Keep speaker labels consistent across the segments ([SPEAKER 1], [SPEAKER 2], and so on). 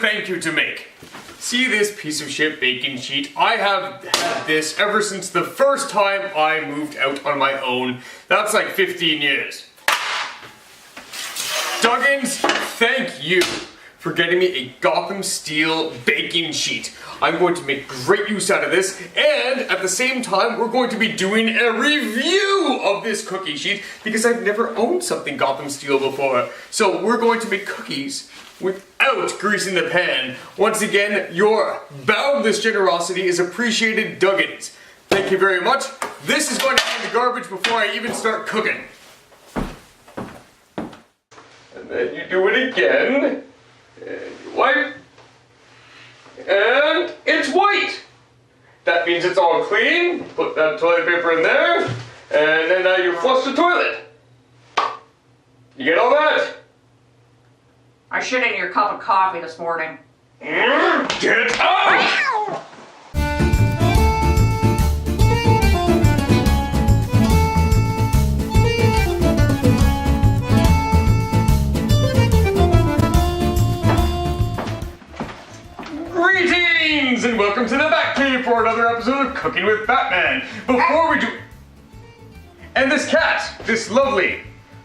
[SPEAKER 1] thank you to make. See this piece of shit bacon sheet? I have had this ever since the first time I moved out on my own. That's like 15 years. Dugggins, thank you for getting me a Gotham steel baking sheet. I'm going to make great use out of this, and at the same time, we're going to be doing a review of this cookie sheet because I've never owned something Gotham steel before. So we're going to make cookies without greasing the pan. Once again, your boundless generosity is appreciated, Dugggins. Thank you very much. This is going to be in the garbage before I even start cooking. And then you do it again. And you wipe. And it's white! That means it's all clean. Put that toilet paper in there. And then now you flush the toilet. You get all that?
[SPEAKER 2] I shit in your cup of coffee this morning.
[SPEAKER 1] Get out! Greetings and welcome to the Batcave for another episode of Cooking with Batman. Before we do... And this cat, this lovely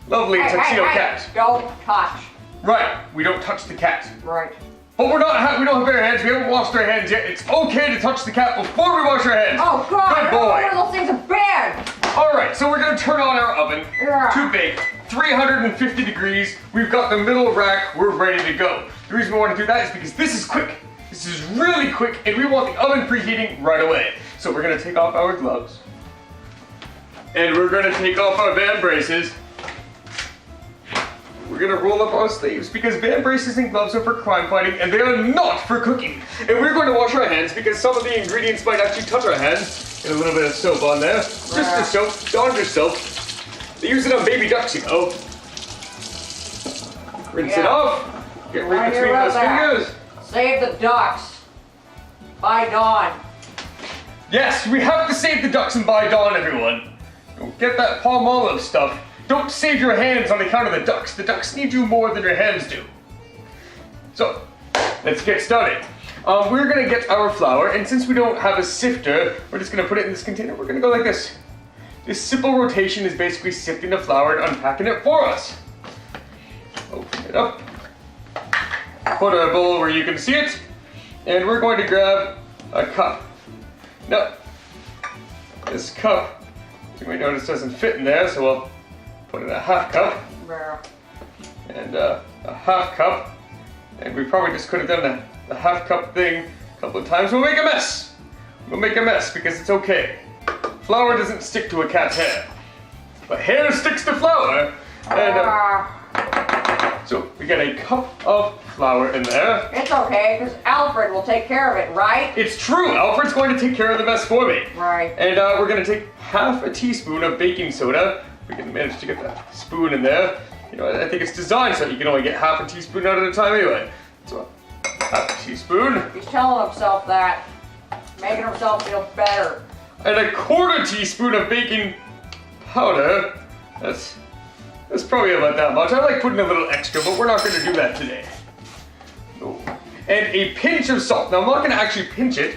[SPEAKER 1] tuxedo cat.
[SPEAKER 2] Don't touch.
[SPEAKER 1] Right, we don't touch the cat.
[SPEAKER 2] Right.
[SPEAKER 1] But we don't have bare hands, we haven't washed our hands yet. It's okay to touch the cat before we wash our hands.
[SPEAKER 2] Oh God,
[SPEAKER 1] good boy.
[SPEAKER 2] one of those things are bad.
[SPEAKER 1] Alright, so we're gonna turn on our oven to bake. 350 degrees, we've got the middle rack, we're ready to go. The reason we want to do that is because this is quick. This is really quick and we want the oven preheating right away. So we're gonna take off our gloves. And we're gonna take off our band braces. We're gonna roll up our sleeves because band braces and gloves are for crime fighting and they are not for cooking. And we're going to wash our hands because some of the ingredients might actually touch our hands. Get a little bit of soap on there. Just the soap, Dawn soap. They use it on baby ducks, you know. Rinse it off. Get right between those fingers.
[SPEAKER 2] Save the ducks. By Dawn.
[SPEAKER 1] Yes, we have to save the ducks and by Dawn, everyone. Don't get that palm olive stuff. Don't save your hands on account of the ducks. The ducks need you more than your hands do. So, let's get started. We're gonna get our flour, and since we don't have a sifter, we're just gonna put it in this container. We're gonna go like this. This simple rotation is basically sifting the flour and unpacking it for us. Open it up. Put a bowl where you can see it, and we're going to grab a cup. Now, this cup, you might notice doesn't fit in there, so we'll put in a half cup and a half cup, and we probably just could have done the half cup thing a couple of times. We'll make a mess. We'll make a mess because it's okay. Flour doesn't stick to a cat's hair, but hair sticks to flour. And so we got a cup of flour in there.
[SPEAKER 2] It's okay, because Alfred will take care of it, right?
[SPEAKER 1] It's true. Alfred's going to take care of the mess for me.
[SPEAKER 2] Right.
[SPEAKER 1] And we're going to take half a teaspoon of baking soda. We can manage to get that spoon in there. You know, I think it's designed so you can only get half a teaspoon out at a time anyway. So, half a teaspoon.
[SPEAKER 2] He's telling himself that, making himself feel better.
[SPEAKER 1] And a quarter teaspoon of baking powder. That's probably about that much. I like putting a little extra, but we're not going to do that today. No. And a pinch of salt. Now, I'm not going to actually pinch it.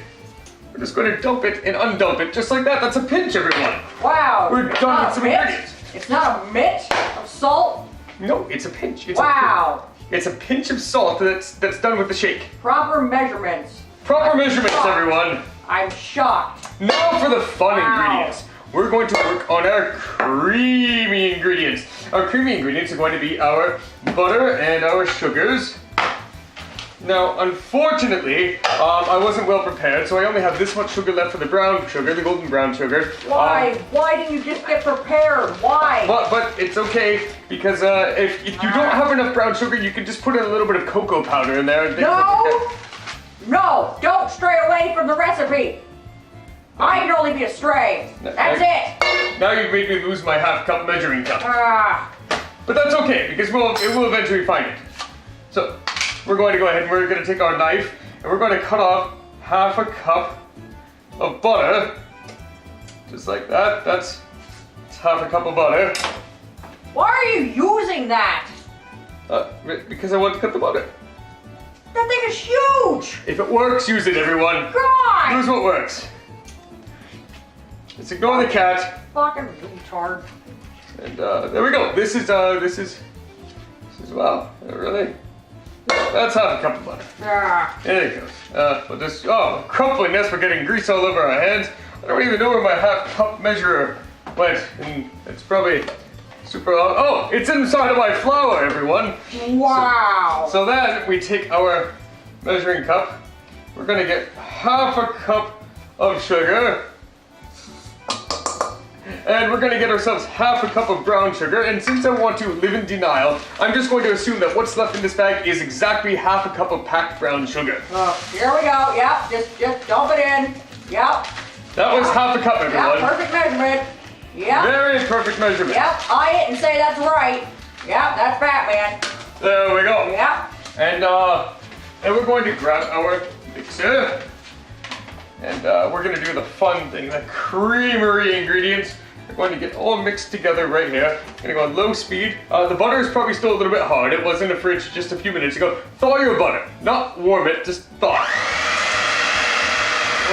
[SPEAKER 1] We're just going to dump it and undump it just like that. That's a pinch, everyone.
[SPEAKER 2] Wow.
[SPEAKER 1] We're done with some ingredients.
[SPEAKER 2] It's not a mitt of salt?
[SPEAKER 1] No, it's a pinch. It's a pinch of salt that's done with the shake.
[SPEAKER 2] Proper measurements.
[SPEAKER 1] Proper measurements, everyone.
[SPEAKER 2] I'm shocked.
[SPEAKER 1] Now for the fun ingredients. We're going to work on our creamy ingredients. Our creamy ingredients are going to be our butter and our sugars. Now, unfortunately, I wasn't well prepared, so I only have this much sugar left for the brown sugar, the golden brown sugar.
[SPEAKER 2] Why? Why didn't you just get prepared? Why?
[SPEAKER 1] But it's okay, because if you don't have enough brown sugar, you can just put in a little bit of cocoa powder in there. And
[SPEAKER 2] No, don't stray away from the recipe. I can only be a stray. That's it.
[SPEAKER 1] Now you've made me lose my half cup measuring cup. But that's okay, because it will eventually find it. So, we're going to go ahead and we're going to take our knife and we're going to cut off half a cup of butter. Just like that. That's half a cup of butter.
[SPEAKER 2] Why are you using that?
[SPEAKER 1] Because I want to cut the butter.
[SPEAKER 2] That thing is huge!
[SPEAKER 1] If it works, use it, everyone.
[SPEAKER 2] God!
[SPEAKER 1] Use what works. Let's ignore the cat.
[SPEAKER 2] Fucking retard.
[SPEAKER 1] And there we go. This is wow, really? That's half a cup of butter.
[SPEAKER 2] Ah.
[SPEAKER 1] There it goes. We'll just, crumpling this, we're getting grease all over our hands. I don't even know where my half cup measurer went. And it's probably super, oh, it's inside of my flour, everyone.
[SPEAKER 2] Wow.
[SPEAKER 1] So then we take our measuring cup. We're gonna get half a cup of sugar. And we're gonna get ourselves half a cup of brown sugar. And since I want to live in denial, I'm just going to assume that what's left in this bag is exactly half a cup of packed brown sugar.
[SPEAKER 2] Here we go. Yep, just dump it in. Yep.
[SPEAKER 1] That was half a cup, everyone.
[SPEAKER 2] Yep, perfect measurement. Yep.
[SPEAKER 1] Very perfect measurement.
[SPEAKER 2] Yep, eye it and say that's right. Yep, that's Batman.
[SPEAKER 1] There we go.
[SPEAKER 2] Yep.
[SPEAKER 1] And we're going to grab our mixer. And we're gonna do the fun thing, the creamery ingredients. We're going to get all mixed together right here. Gonna go on low speed. The butter is probably still a little bit hard. It was in the fridge just a few minutes ago. Thaw your butter, not warm it, just thaw.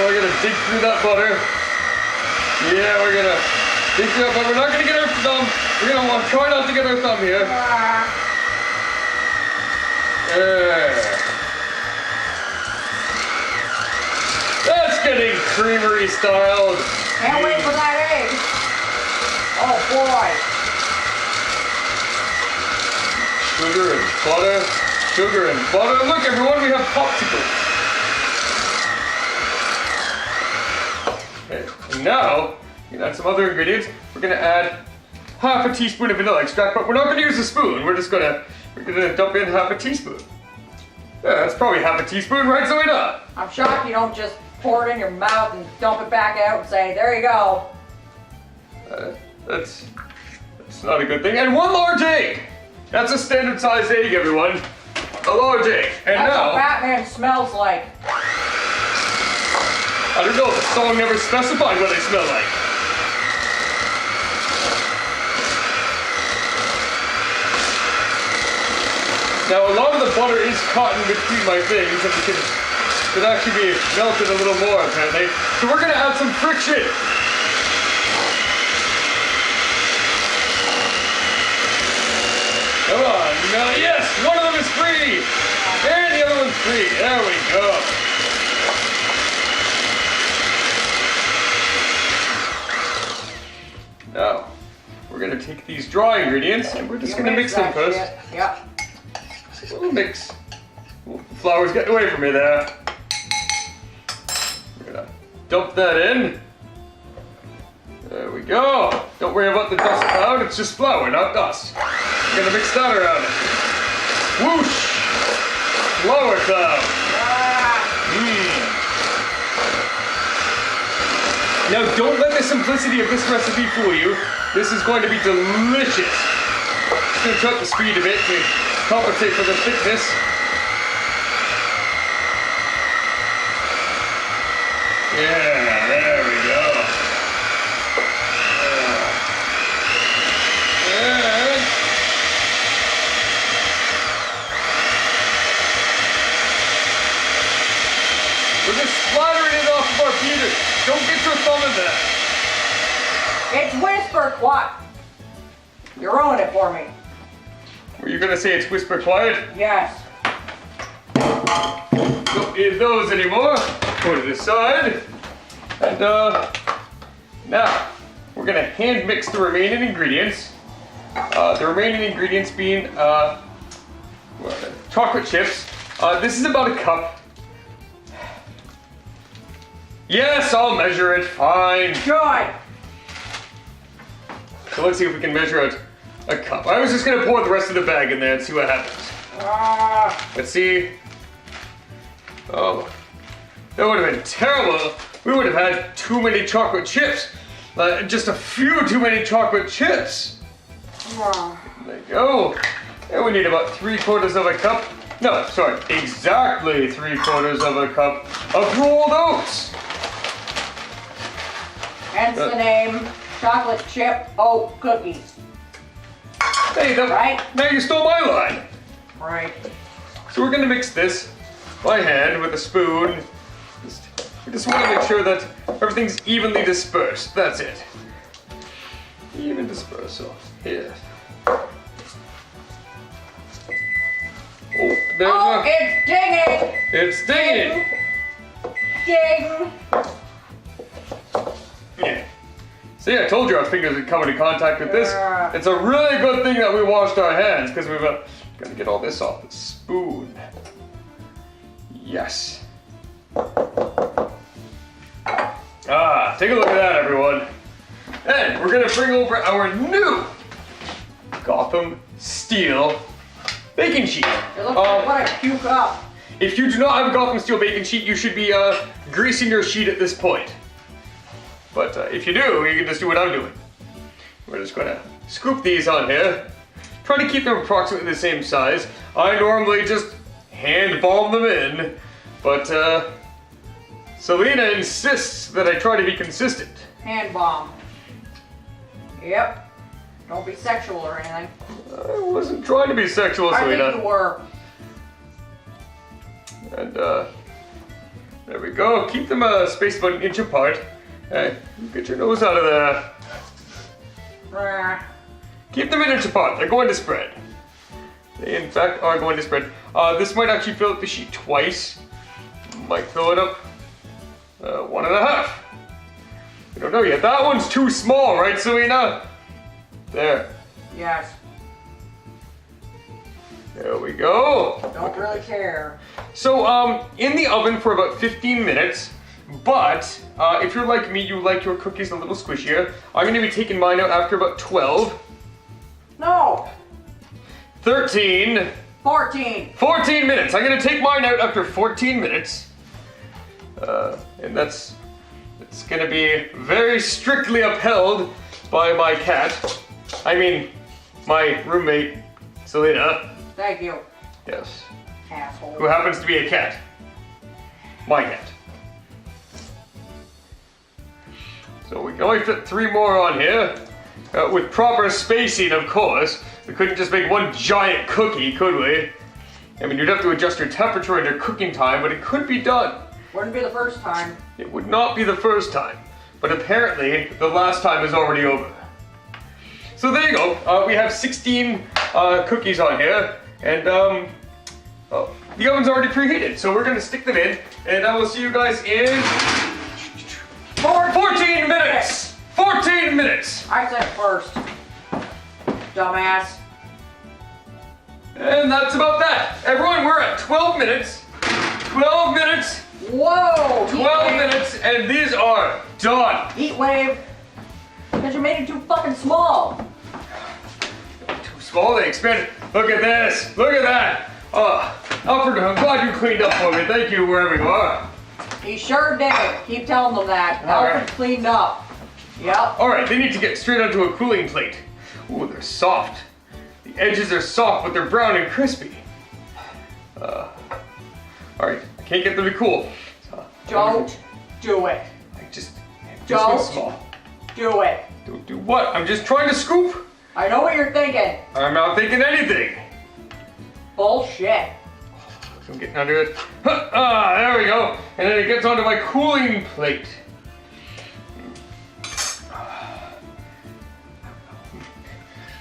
[SPEAKER 1] We're gonna dig through that butter. Yeah, we're gonna dig through that butter. We're not gonna get our thumb. We're gonna try not to get our thumb here. There. That's getting creamery styled.
[SPEAKER 2] Can't wait for that egg. Oh boy.
[SPEAKER 1] Sugar and butter. Sugar and butter. Look everyone, we have popsicles. Okay, and now, you can add some other ingredients. We're gonna add half a teaspoon of vanilla extract, but we're not gonna use a spoon. We're gonna dump in half a teaspoon. Yeah, that's probably half a teaspoon, right, Zoida?
[SPEAKER 2] I'm shocked you don't just pour it in your mouth and dump it back out and say, there you go.
[SPEAKER 1] That's not a good thing. And one large egg. That's a standard sized egg, everyone. A large egg. And
[SPEAKER 2] That's
[SPEAKER 1] now,
[SPEAKER 2] what Batman smells like.
[SPEAKER 1] I don't know, the song never specified what they smell like. Now a lot of the butter is caught in between my things, and it could actually be melted a little more apparently. So we're gonna add some friction. Come on, now yes, one of them is free, and the other one's free. There we go. Now we're gonna take these dry ingredients and we're just gonna mix them first.
[SPEAKER 2] Shit. Yep.
[SPEAKER 1] We'll mix. Flour's getting away from me there. We're gonna dump that in. There we go. Don't worry about the dust cloud, it's just flour, not dust. We're gonna mix that around it. Whoosh! Flour cloud. Now don't let the simplicity of this recipe fool you. This is going to be delicious. Just gonna turn up the speed a bit to compensate for the thickness. Yeah, there we go. And we're just splattering it off of our beater. Don't get your thumb in that.
[SPEAKER 2] It's whisper quiet. You ruined it for me.
[SPEAKER 1] Were you gonna say it's whisper quiet?
[SPEAKER 2] Yes.
[SPEAKER 1] Don't need those anymore. Put it aside. And now we're gonna hand mix the remaining ingredients. The remaining ingredients being chocolate chips. This is about a cup. Yes, I'll measure it. Fine.
[SPEAKER 2] Good.
[SPEAKER 1] So let's see if we can measure out a cup. I was just gonna pour the rest of the bag in there and see what happens. Let's see. Oh, that would have been terrible. We would have had too many chocolate chips. Just a few too many chocolate chips. There you go. And we need about 3/4 of a cup. No, sorry, exactly 3/4 of a cup of rolled oats.
[SPEAKER 2] Hence the name chocolate chip oat cookies.
[SPEAKER 1] Hey,
[SPEAKER 2] Right?
[SPEAKER 1] now you stole my line.
[SPEAKER 2] Right.
[SPEAKER 1] So we're gonna mix this. by hand with a spoon. We just want to make sure that everything's evenly dispersed. That's it. Even dispersal. Here. Oh, there's
[SPEAKER 2] Oh, it's dinging!
[SPEAKER 1] It's dinging!
[SPEAKER 2] Ding!
[SPEAKER 1] Yeah. See, I told you our fingers would come into contact with this.
[SPEAKER 2] Yeah.
[SPEAKER 1] It's a really good thing that we washed our hands, because we've got to get all this off the spoon. Yes. Ah, take a look at that, everyone. And we're gonna bring over our new Gotham Steel baking sheet.
[SPEAKER 2] It looks like what I puke up.
[SPEAKER 1] If you do not have a Gotham Steel baking sheet, you should be greasing your sheet at this point. But if you do, you can just do what I'm doing. We're just gonna scoop these on here. Try to keep them approximately the same size. I normally just hand balm them in, but Selena insists that I try to be consistent.
[SPEAKER 2] Hand bomb. Yep. Don't be sexual or anything.
[SPEAKER 1] I wasn't trying to be sexual,
[SPEAKER 2] I
[SPEAKER 1] Selena.
[SPEAKER 2] think you were.
[SPEAKER 1] And there we go. Keep them spaced about an inch apart. Hey, get your nose out of there. Keep them an inch apart. They're going to spread. They, in fact, are going to spread. This might actually fill up the sheet twice. Might fill it up 1.5. We don't know yet. That one's too small, right, Selena? There.
[SPEAKER 2] Yes.
[SPEAKER 1] There we go.
[SPEAKER 2] Don't really care.
[SPEAKER 1] So, in the oven for about 15 minutes. But, if you're like me, you like your cookies a little squishier. I'm going to be taking mine out after about 12.
[SPEAKER 2] No.
[SPEAKER 1] 13.
[SPEAKER 2] 14.
[SPEAKER 1] 14 minutes. I'm going to take mine out after 14 minutes. And it's going to be very strictly upheld by my cat. I mean, my roommate, Selena.
[SPEAKER 2] Thank you.
[SPEAKER 1] Yes.
[SPEAKER 2] Asshole.
[SPEAKER 1] Who happens to be a cat. My cat. So we can only fit 3 more on here. With proper spacing, of course. We couldn't just make one giant cookie, could we? I mean, you'd have to adjust your temperature and your cooking time, but it could be done.
[SPEAKER 2] Wouldn't be the first time.
[SPEAKER 1] It would not be the first time. But apparently, the last time is already over. So there you go. We have 16 cookies on here. And the oven's already preheated. So we're going to stick them in. And I will see you guys in 14 minutes! 14 minutes!
[SPEAKER 2] I said first. Dumbass.
[SPEAKER 1] And that's about that. Everyone, we're at 12 minutes. 12 minutes.
[SPEAKER 2] Whoa!
[SPEAKER 1] 12 minutes, and these are done.
[SPEAKER 2] Heat wave. Because you made it too fucking small.
[SPEAKER 1] Too small, they expanded. Look at this. Look at that. Alfred, I'm glad you cleaned up for me. Thank you, wherever you are.
[SPEAKER 2] He sure did. Keep telling them that.
[SPEAKER 1] All
[SPEAKER 2] Alfred
[SPEAKER 1] right.
[SPEAKER 2] cleaned up. Yep.
[SPEAKER 1] Alright, they need to get straight onto a cooling plate. Ooh, they're soft. The edges are soft, but they're brown and crispy. Alright, I can't get them to cool.
[SPEAKER 2] Don't do it.
[SPEAKER 1] Just
[SPEAKER 2] Don't.
[SPEAKER 1] go small.
[SPEAKER 2] Do it.
[SPEAKER 1] Don't do what? I'm just trying to scoop.
[SPEAKER 2] I know what you're thinking.
[SPEAKER 1] I'm not thinking anything.
[SPEAKER 2] Bullshit.
[SPEAKER 1] I'm getting under it. There we go. And then it gets onto my cooling plate.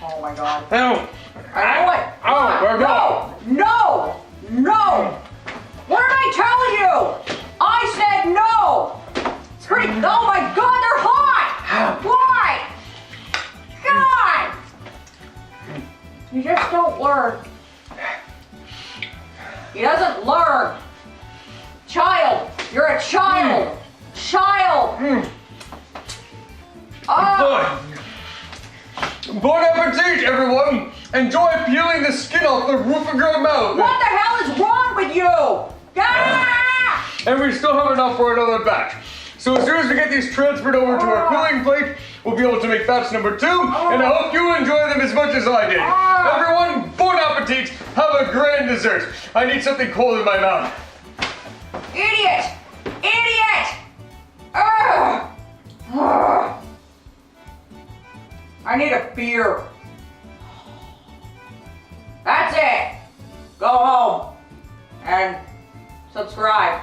[SPEAKER 2] Oh my god.
[SPEAKER 1] Ow.
[SPEAKER 2] I know it.
[SPEAKER 1] Ow, where go?
[SPEAKER 2] No! No! What did I tell you? I said no! It's pretty. Oh my god, they're hot! Why? God! You just don't learn. He doesn't learn. Child, you're a child. Child. Ah!
[SPEAKER 1] Bon appetit, everyone! Enjoy peeling the skin off the roof of your mouth!
[SPEAKER 2] What the hell is wrong with you? Ah!
[SPEAKER 1] And we still have enough for another batch. So as soon as we get these transferred over to our cooling plate, we'll be able to make batch number 2, and I hope you enjoy them as much as I did. Everyone, bon appetit! Have a grand dessert! I need something cold in my mouth.
[SPEAKER 2] Idiot! Idiot! Ugh! Ugh. I need a beer. That's it. Go home and subscribe.